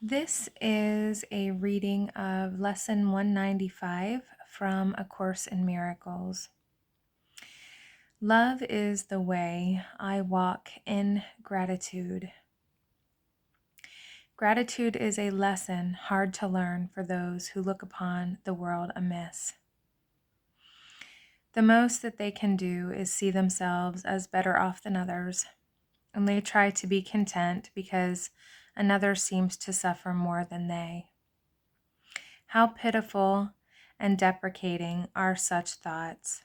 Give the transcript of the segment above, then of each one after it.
This is a reading of Lesson 195 from A Course in Miracles. Love is the way I walk in gratitude. Gratitude is a lesson hard to learn for those who look upon the world amiss. The most that they can do is see themselves as better off than others, and they try to be content because another seems to suffer more than they. How pitiful and deprecating are such thoughts.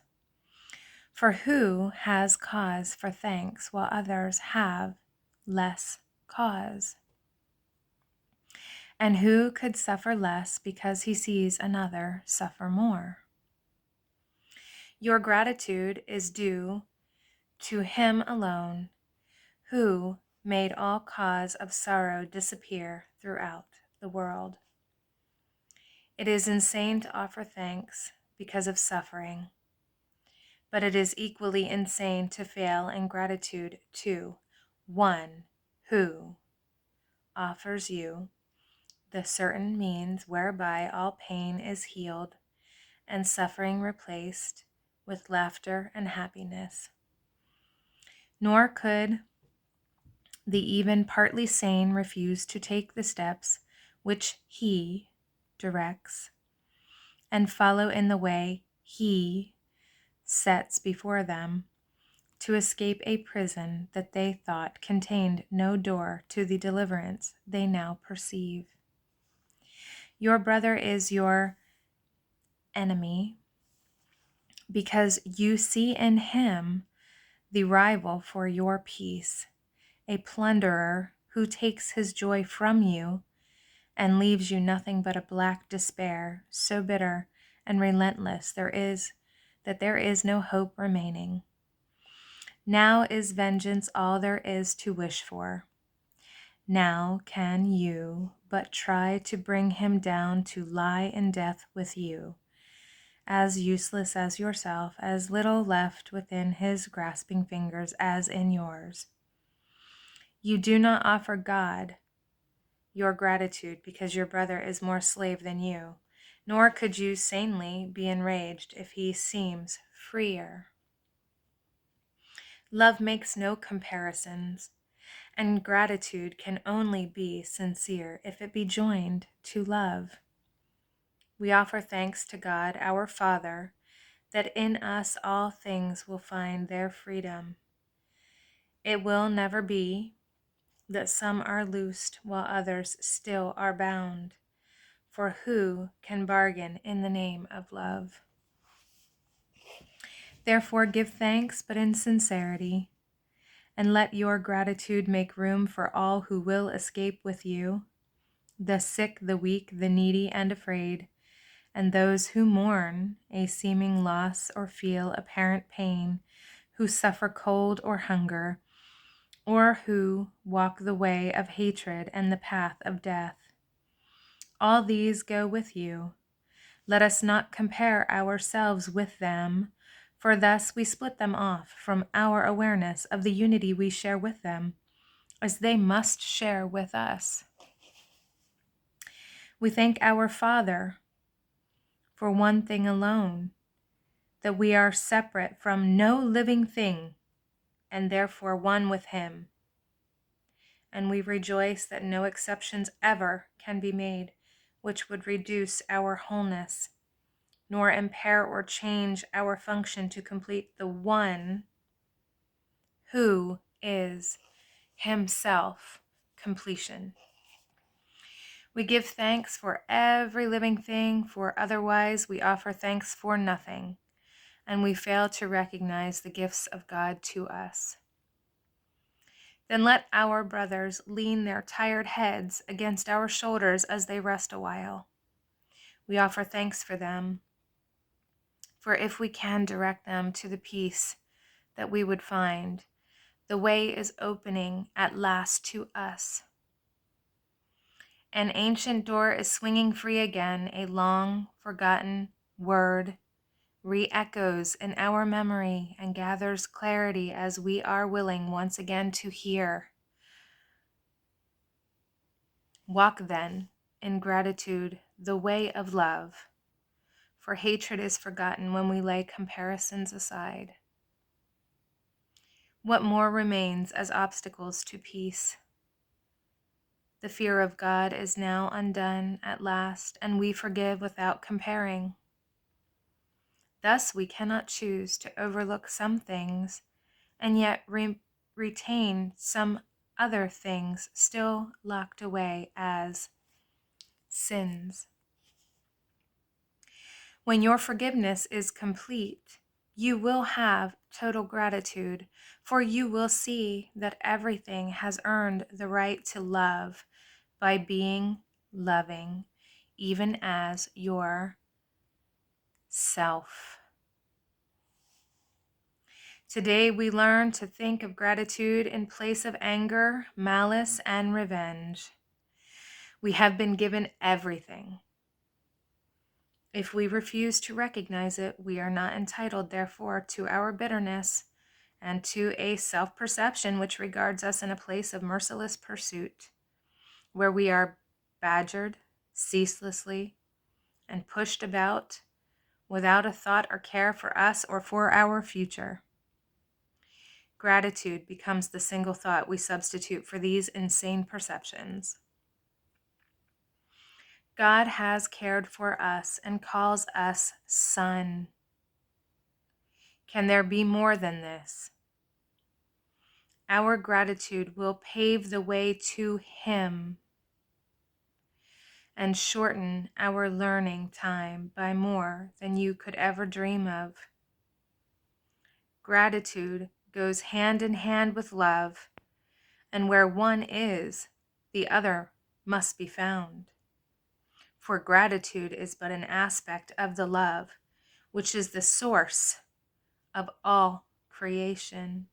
For who has cause for thanks while others have less cause? And who could suffer less because he sees another suffer more? Your gratitude is due to him alone, who made all cause of sorrow disappear throughout the world. It is insane to offer thanks because of suffering, but it is equally insane to fail in gratitude to one who offers you the certain means whereby all pain is healed and suffering replaced with laughter and happiness. Nor could the even partly sane refuse to take the steps which he directs and follow in the way he sets before them to escape a prison that they thought contained no door to the deliverance they now perceive. Your brother is your enemy because you see in him the rival for your peace, a plunderer who takes his joy from you and leaves you nothing but a black despair, so bitter and relentless there is no hope remaining. Now is vengeance all there is to wish for. Now can you but try to bring him down to lie in death with you, as useless as yourself, as little left within his grasping fingers as in yours. You do not offer God your gratitude because your brother is more slave than you, nor could you sanely be enraged if he seems freer. Love makes no comparisons, and gratitude can only be sincere if it be joined to love. We offer thanks to God, our Father, that in us all things will find their freedom. It will never be that some are loosed while others still are bound, for who can bargain in the name of love? Therefore give thanks, but in sincerity, and let your gratitude make room for all who will escape with you, the sick, the weak, the needy, and afraid, and those who mourn a seeming loss or feel apparent pain, who suffer cold or hunger, or who walk the way of hatred and the path of death. All these go with you. Let us not compare ourselves with them, for thus we split them off from our awareness of the unity we share with them, as they must share with us. We thank our Father for one thing alone, that we are separate from no living thing, and therefore one with him. And we rejoice that no exceptions ever can be made which would reduce our wholeness, nor impair or change our function to complete the one who is himself completion. We give thanks for every living thing, for otherwise we offer thanks for nothing, and we fail to recognize the gifts of God to us. Then let our brothers lean their tired heads against our shoulders as they rest a while. We offer thanks for them, for if we can direct them to the peace that we would find, the way is opening at last to us. An ancient door is swinging free again, a long forgotten word re-echoes in our memory and gathers clarity as we are willing once again to hear. Walk then in gratitude, the way of love, for hatred is forgotten when we lay comparisons aside. What more remains as obstacles to peace? The fear of God is now undone at last, and we forgive without comparing. Thus we cannot choose to overlook some things and yet retain some other things still locked away as sins. When your forgiveness is complete, you will have total gratitude, for you will see that everything has earned the right to love by being loving, even as your self. Today we learn to think of gratitude in place of anger, malice, and revenge. We have been given everything. If we refuse to recognize it, we are not entitled, therefore, to our bitterness and to a self-perception which regards us in a place of merciless pursuit, where we are badgered ceaselessly and pushed about without a thought or care for us or for our future. Gratitude becomes the single thought we substitute for these insane perceptions. God has cared for us and calls us son. Can there be more than this? Our gratitude will pave the way to Him and shorten our learning time by more than you could ever dream of. Gratitude goes hand in hand with love, and where one is, the other must be found. For gratitude is but an aspect of the love, which is the source of all creation.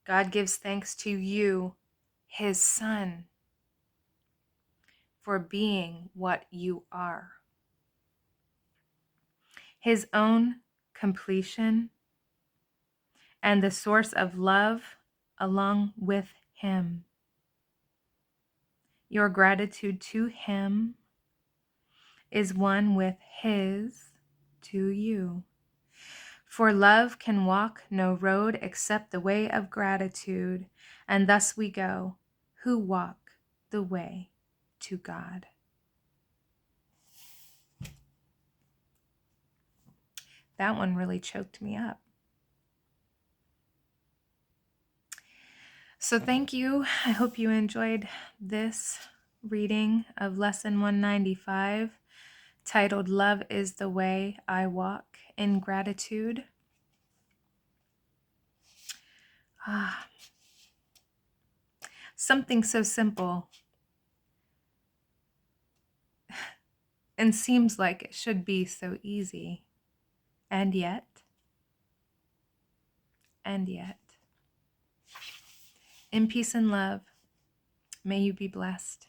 God gives thanks to you, His Son, for being what you are. His own completion and the source of love along with Him. Your gratitude to Him is one with His to you. For love can walk no road except the way of gratitude, and thus we go, who walk the way to God. That one really choked me up. So thank you. I hope you enjoyed this reading of Lesson 195, titled Love is the Way I Walk in Gratitude. Something so simple and seems like it should be so easy. And yet, in peace and love, may you be blessed.